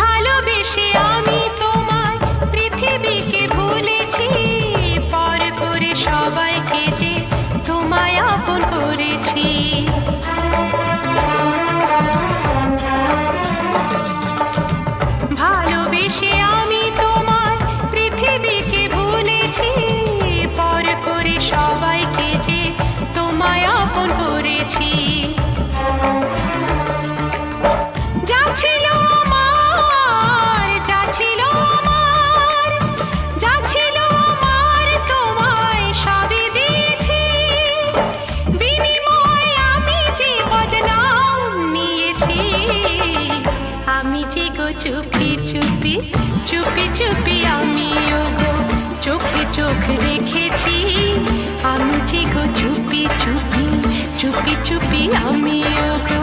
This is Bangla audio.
ভালোবেসে আমি তোমায় পৃথিবীকে ভুলেছি, পর করে সবাইকে যে তোমায় আপন করেছি। ভালোবেসে আমি তোমায় পৃথিবীকে ভুলেছি, পর করে সবাইকে যে তোমায় আপন করেছি। যা ছিল আমার, যা ছিল আমার, যা ছিল আমার তোমায় সবই দিয়েছি। বিনিময়ে আমি যে বদনাম নিয়েছি, আমি যে গো চুপি চুপি চুপি চুপি আমিও গো চোখে চোখ রেখেছি। আমি যে গো চুপি চুপি চুপি চুপি আমিও গো।